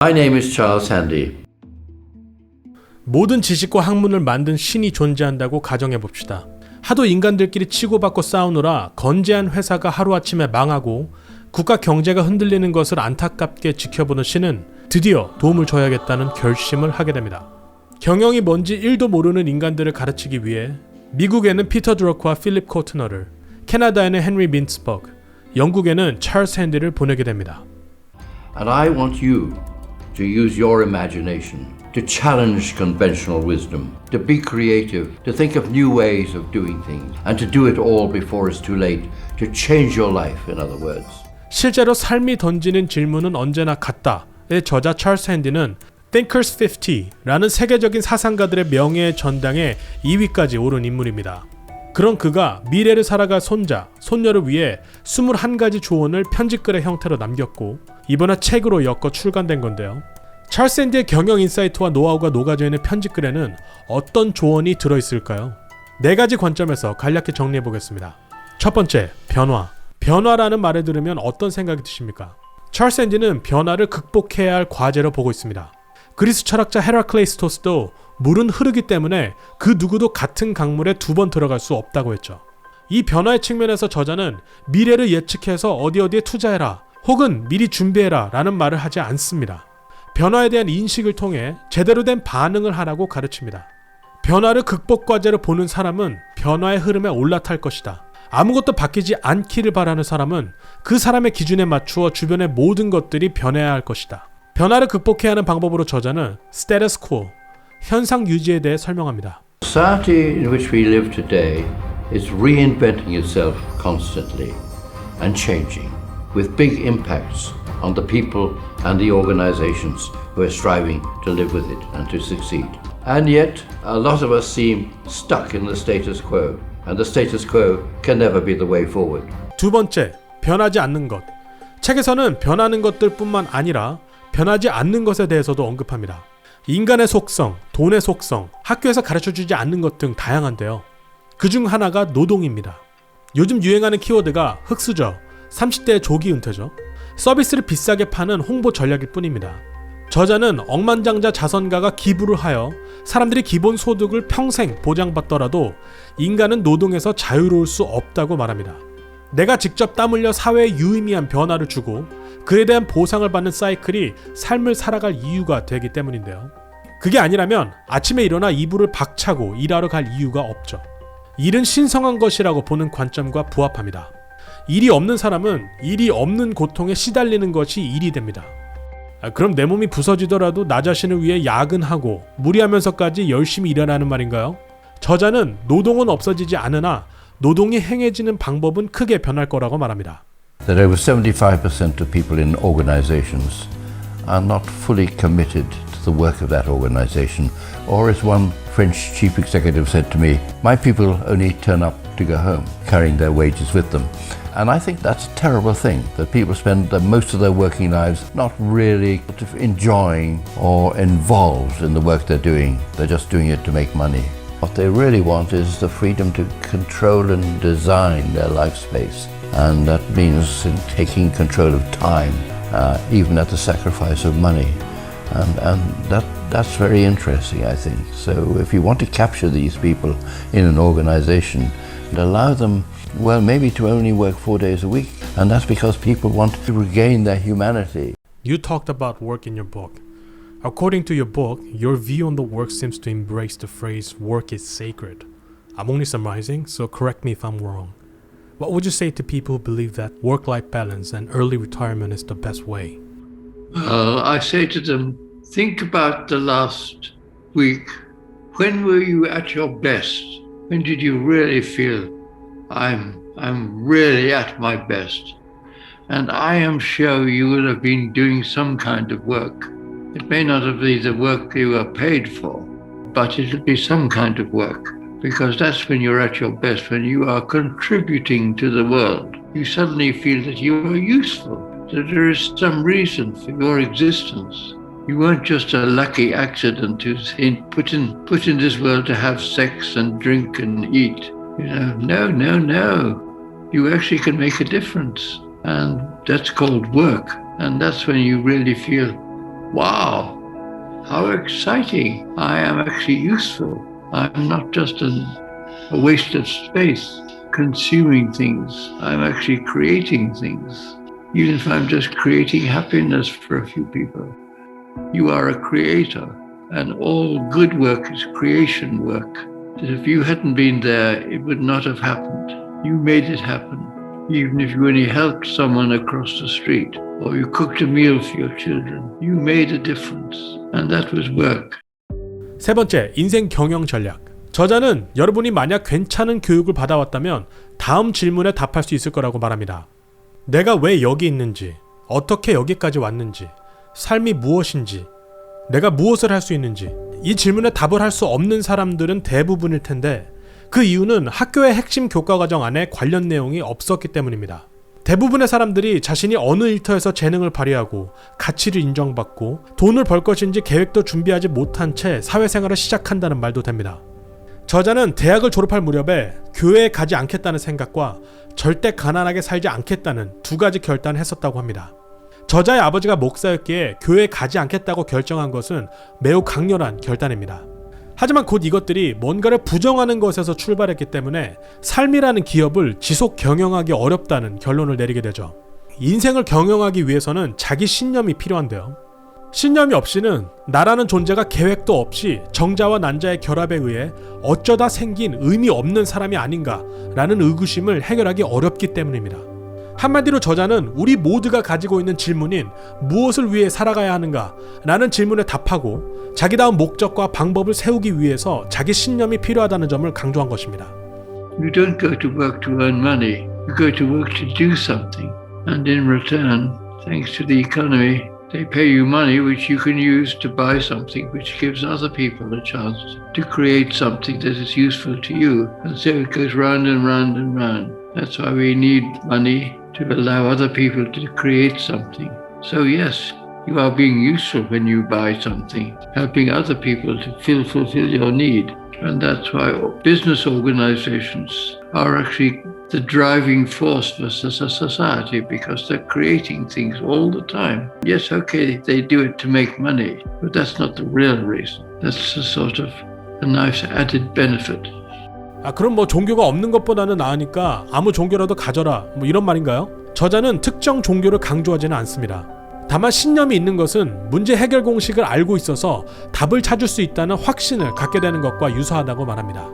My name is Charles Handy. 모든 지식과 학문을 만든 신이 존재한다고 가정해봅시다. 하도 인간들끼리 치고받고 싸우느라 건재한 회사가 하루아침에 망하고 국가 경제가 흔들리는 것을 안타깝게 지켜보는 신은 드디어 도움을 줘야겠다는 결심을 하게 됩니다. 경영이 뭔지 1도 모르는 인간들을 가르치기 위해 미국에는 피터 드러크와 필립 코트너를, 캐나다에는 헨리 민츠버그, 영국에는 찰스 핸디를 보내게 됩니다. And I want you to use your imagination, to challenge conventional wisdom, to be creative, to think of new ways of doing things, and to do it all before it's too late, to change your life, in other words. 실제로 삶이 던지는 질문은 언제나 같다의 저자 찰스 핸디는 Thinkers 50라는 세계적인 사상가들의 명예의 전당에 2위까지 오른 인물입니다. 그런 그가 미래를 살아갈 손자, 손녀를 위해 21가지 조언을 편지글의 형태로 남겼고 이번에 책으로 엮어 출간된 건데요. 찰스 핸디의 경영 인사이트와 노하우가 녹아져 있는 편지글에는 어떤 조언이 들어있을까요? 4가지 관점에서 간략히 정리해보겠습니다. 첫 번째, 변화. 변화라는 말을 들으면 어떤 생각이 드십니까? 찰스 핸디는 변화를 극복해야 할 과제로 보고 있습니다. 그리스 철학자 헤라클레이스토스도 물은 흐르기 때문에 그 누구도 같은 강물에 2번 들어갈 수 없다고 했죠. 이 변화의 측면에서 저자는 미래를 예측해서 어디에 투자해라 혹은 미리 준비해라 라는 말을 하지 않습니다. 변화에 대한 인식을 통해 제대로 된 반응을 하라고 가르칩니다. 변화를 극복 과제로 보는 사람은 변화의 흐름에 올라탈 것이다. 아무것도 바뀌지 않기를 바라는 사람은 그 사람의 기준에 맞추어 주변의 모든 것들이 변해야 할 것이다. 변화를 극복해야 하는 방법으로 저자는 스테터스 코, 현상 유지에 대해 설명합니다. Society in which we live today is reinventing itself constantly and changing, with big impacts on the people and the organizations who are striving to live with it and to succeed. And yet, a lot of us seem stuck in the status quo, and the status quo can never be the way forward. 두 번째, 변하지 않는 것. 책에서는 변하는 것들뿐만 아니라 변하지 않는 것에 대해서도 언급합니다. 인간의 속성, 돈의 속성, 학교에서 가르쳐주지 않는 것 등 다양한데요. 그중 하나가 노동입니다. 요즘 유행하는 키워드가 흑수저, 30대의 조기 은퇴죠. 서비스를 비싸게 파는 홍보 전략일 뿐입니다. 저자는 억만장자 자선가가 기부를 하여 사람들이 기본 소득을 평생 보장받더라도 인간은 노동에서 자유로울 수 없다고 말합니다. 내가 직접 땀 흘려 사회에 유의미한 변화를 주고 그에 대한 보상을 받는 사이클이 삶을 살아갈 이유가 되기 때문인데요. 그게 아니라면 아침에 일어나 이불을 박차고 일하러 갈 이유가 없죠. 일은 신성한 것이라고 보는 관점과 부합합니다. 일이 없는 사람은 일이 없는 고통에 시달리는 것이 일이 됩니다. 그럼 내 몸이 부서지더라도 나 자신을 위해 야근하고 무리하면서까지 열심히 일하라는 말인가요? 저자는 노동은 없어지지 않으나 노동이 행해지는 방법은 크게 변할 거라고 말합니다. That over 75% of people in organizations are not fully committed to the work of that organization. Or as one French chief executive said to me, my people only turn up to go home, carrying their wages with them. And I think that's a terrible thing, that people spend most of their working lives not really enjoying or involved in the work they're doing. They're just doing it to make money. What they really want is the freedom to control and design their life space. And that means in taking control of time, even at the sacrifice of money. And that's very interesting, I think. So if you want to capture these people in an organization and allow them, well, maybe to only work 4 days a week, and that's because people want to regain their humanity. You talked about work in your book. According to your book, your view on the work seems to embrace the phrase work is sacred. I'm only summarizing, so correct me if I'm wrong. What would you say to people who believe that work-life balance and early retirement is the best way? I say to them, think about the last week. When were you at your best? When did you really feel I'm really at my best? And I am sure you will have been doing some kind of work. It may not have been the work you were paid for, but it'll be some kind of work, because that's when you're at your best, when you are contributing to the world. You suddenly feel that you are useful, that there is some reason for your existence. You weren't just a lucky accident to put in this world to have sex and drink and eat. No. You actually can make a difference. And that's called work. And that's when you really feel wow, how exciting. I am actually useful. I'm not just a waste of space consuming things. I'm actually creating things. Even if I'm just creating happiness for a few people. You are a creator, and all good work is creation work. If you hadn't been there, it would not have happened. You made it happen. Even if you only helped someone across the street, or you cooked a meal for your children, you made a difference, and that was work. 세 번째, 인생 경영 전략. 저자는 여러분이 만약 괜찮은 교육을 받아왔다면 다음 질문에 답할 수 있을 거라고 말합니다. 내가 왜 여기 있는지, 어떻게 여기까지 왔는지, 삶이 무엇인지, 내가 무엇을 할 수 있는지, 이 질문에 답을 할 수 없는 사람들은 대부분일 텐데 그 이유는 학교의 핵심 교과과정 안에 관련 내용이 없었기 때문입니다. 대부분의 사람들이 자신이 어느 일터에서 재능을 발휘하고 가치를 인정받고 돈을 벌 것인지 계획도 준비하지 못한 채 사회생활을 시작한다는 말도 됩니다. 저자는 대학을 졸업할 무렵에 교회에 가지 않겠다는 생각과 절대 가난하게 살지 않겠다는 두 가지 결단을 했었다고 합니다. 저자의 아버지가 목사였기에 교회에 가지 않겠다고 결정한 것은 매우 강렬한 결단입니다. 하지만 곧 이것들이 뭔가를 부정하는 것에서 출발했기 때문에 삶이라는 기업을 지속 경영하기 어렵다는 결론을 내리게 되죠. 인생을 경영하기 위해서는 자기 신념이 필요한데요. 신념이 없이는 나라는 존재가 계획도 없이 정자와 난자의 결합에 의해 어쩌다 생긴 의미 없는 사람이 아닌가라는 의구심을 해결하기 어렵기 때문입니다. 한마디로 저자는 우리 모두가 가지고 있는 질문인 무엇을 위해 살아가야 하는가 라는 질문에 답하고 자기다운 목적과 방법을 세우기 위해서 자기 신념이 필요하다는 점을 강조한 것입니다. You don't go to work to earn money. You go to work to do something. And in return, thanks to the economy, they pay you money which you can use to buy something which gives other people a chance to create something that is useful to you. And so it goes round and round and round. That's why we need money to allow other people to create something. So yes, you are being useful when you buy something, helping other people to fulfill your need. And that's why business organizations are actually the driving force for society because they're creating things all the time. Yes, okay, they do it to make money, but that's not the real reason. That's a sort of a nice added benefit. 그럼 종교가 없는 것보다는 나으니까 아무 종교라도 가져라 이런 말인가요? 저자는 특정 종교를 강조하지는 않습니다. 다만 신념이 있는 것은 문제 해결 공식을 알고 있어서 답을 찾을 수 있다는 확신을 갖게 되는 것과 유사하다고 말합니다.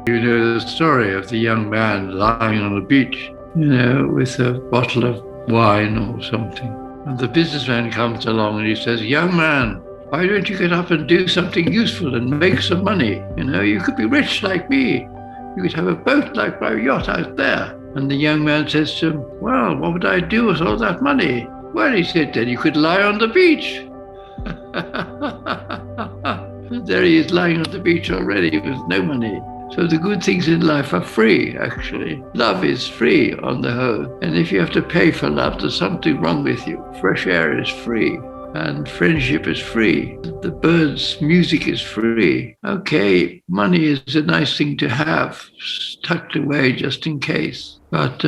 You know the story of the young man lying on the beach, with a bottle of wine or something. And the businessman comes along and he says, "Young man, why don't you get up and do something useful and make some money? You could be rich like me. You could have a boat like my yacht out there." And the young man says to him, "Well, what would I do with all that money?" "Well," he said, "then you could lie on the beach." And there he is lying on the beach already with no money. So the good things in life are free, actually. Love is free on the whole. And if you have to pay for love, there's something wrong with you. Fresh air is free. And friendship is free. The birds' music is free. Okay, money is a nice thing to have, tucked away just in case. But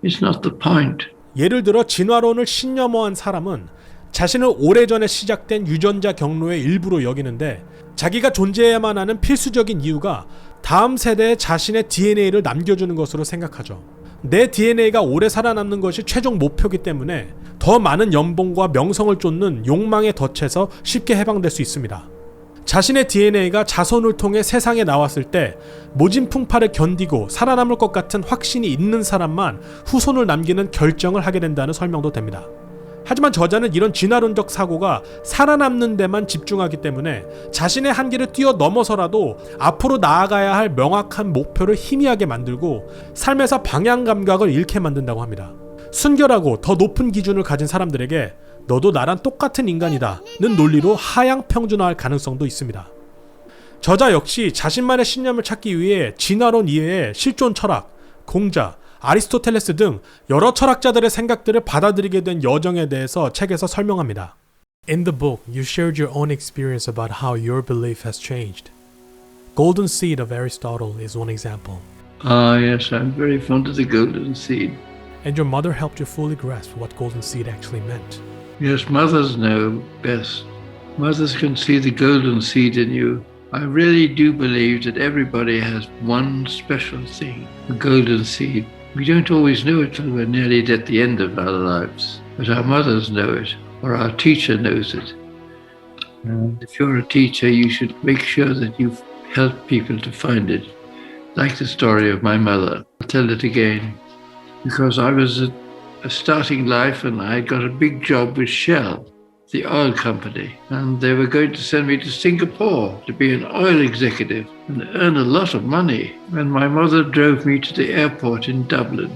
it's not the point. 예를 들어 진화론을 신념화한 사람은 자신을 오래전에 시작된 유전자 경로의 일부로 여기는데 자기가 존재해야만 하는 필수적인 이유가 다음 세대에 자신의 DNA를 남겨주는 것으로 생각하죠. 내 DNA가 오래 살아남는 것이 최종 목표이기 때문에 더 많은 연봉과 명성을 쫓는 욕망에 덫에서 쉽게 해방될 수 있습니다. 자신의 DNA가 자손을 통해 세상에 나왔을 때 모진 풍파를 견디고 살아남을 것 같은 확신이 있는 사람만 후손을 남기는 결정을 하게 된다는 설명도 됩니다. 하지만 저자는 이런 진화론적 사고가 살아남는 데만 집중하기 때문에 자신의 한계를 뛰어넘어서라도 앞으로 나아가야 할 명확한 목표를 희미하게 만들고 삶에서 방향 감각을 잃게 만든다고 합니다. 순결하고 더 높은 기준을 가진 사람들에게 너도 나랑 똑같은 인간이다는 논리로 하향 평준화할 가능성도 있습니다. 저자 역시 자신만의 신념을 찾기 위해 진화론 이외에 실존 철학, 공자, 아리스토텔레스 등 여러 철학자들의 생각들을 받아들이게 된 여정에 대해서 책에서 설명합니다. In the book, you shared your own experience about how your belief has changed. Golden Seed of Aristotle is one example. Yes, I'm very fond of the Golden Seed. And your mother helped you fully grasp what Golden Seed actually meant. Yes, mothers know best. Mothers can see the golden seed in you. I really do believe that everybody has one special thing, a golden seed. We don't always know it till we're nearly at the end of our lives, but our mothers know it, or our teacher knows it. And if you're a teacher, you should make sure that you help people to find it. Like the story of my mother. I'll tell it again, because I was at a starting life and I got a big job with Shell, the oil company, and they were going to send me to Singapore to be an oil executive and earn a lot of money. And my mother drove me to the airport in Dublin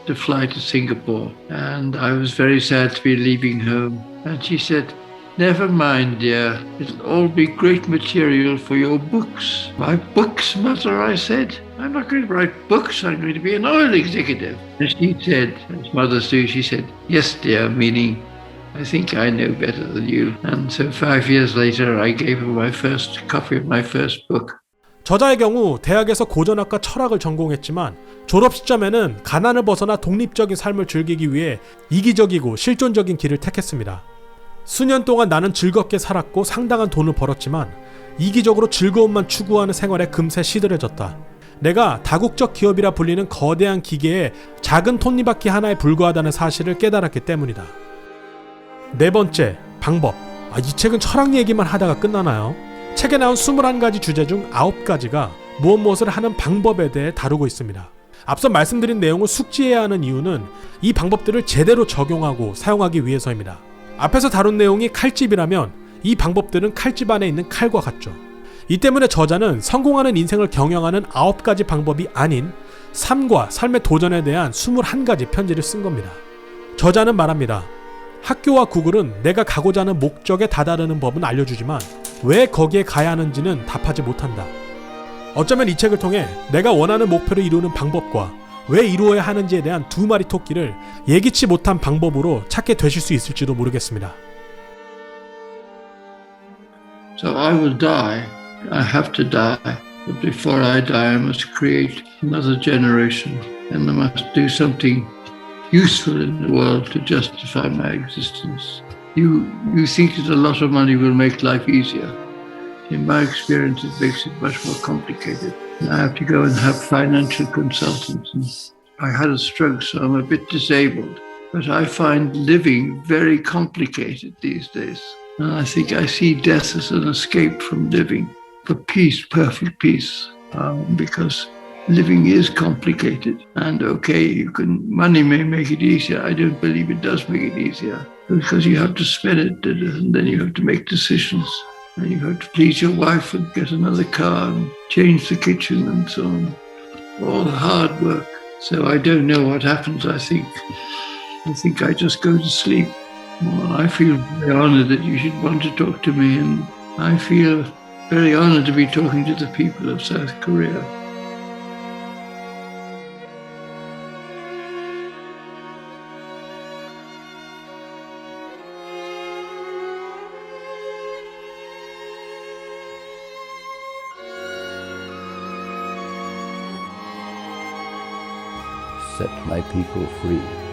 to fly to Singapore, and I was very sad to be leaving home. And she said, "Never mind, dear, it'll all be great material for your books." "My books, Mother," I said. "I'm not going to write books, I'm going to be an oil executive." And she said, as mothers do, she said, "Yes, dear," meaning, "I think I know better than you." And so 5 years later, I gave her my first copy of my first book. 저자의 경우 대학에서 고전학과 철학을 전공했지만 졸업 시점에는 가난을 벗어나 독립적인 삶을 즐기기 위해 이기적이고 실존적인 길을 택했습니다. 수년 동안 나는 즐겁게 살았고 상당한 돈을 벌었지만 이기적으로 즐거움만 추구하는 생활에 금세 시들해졌다. 내가 다국적 기업이라 불리는 거대한 기계에 작은 톱니바퀴 하나에 불과하다는 사실을 깨달았기 때문이다. 네 번째, 방법. 이 책은 철학 얘기만 하다가 끝나나요? 책에 나온 21가지 주제 중 9가지가 무엇을 하는 방법에 대해 다루고 있습니다. 앞서 말씀드린 내용을 숙지해야 하는 이유는 이 방법들을 제대로 적용하고 사용하기 위해서입니다. 앞에서 다룬 내용이 칼집이라면 이 방법들은 칼집 안에 있는 칼과 같죠. 이 때문에 저자는 성공하는 인생을 경영하는 9가지 방법이 아닌 삶과 삶의 도전에 대한 21가지 편지를 쓴 겁니다. 저자는 말합니다. 학교와 구글은 내가 가고자 하는 목적에 다다르는 법은 알려주지만 왜 거기에 가야 하는지는 답하지 못한다. 어쩌면 이 책을 통해 내가 원하는 목표를 이루는 방법과 왜 이루어야 하는지에 대한 두 마리 토끼를 예기치 못한 방법으로 찾게 되실 수 있을지도 모르겠습니다. So I will die. I have to die. But before I die, I must create another generation, and I must do something useful in the world to justify my existence. You think that a lot of money will make life easier. In my experience, it makes it much more complicated. I have to go and have financial consultants. And I had a stroke, so I'm a bit disabled. But I find living very complicated these days. And I think I see death as an escape from living for peace, perfect peace, because living is complicated. And okay, money may make it easier. I don't believe it does make it easier, because you have to spend it, and then you have to make decisions. And you have to please your wife and get another car and change the kitchen and so on. All hard work. So I don't know what happens. I think I just go to sleep. Well, I feel very honored that you should want to talk to me, and I feel very honored to be talking to the people of South Korea. Set my people free.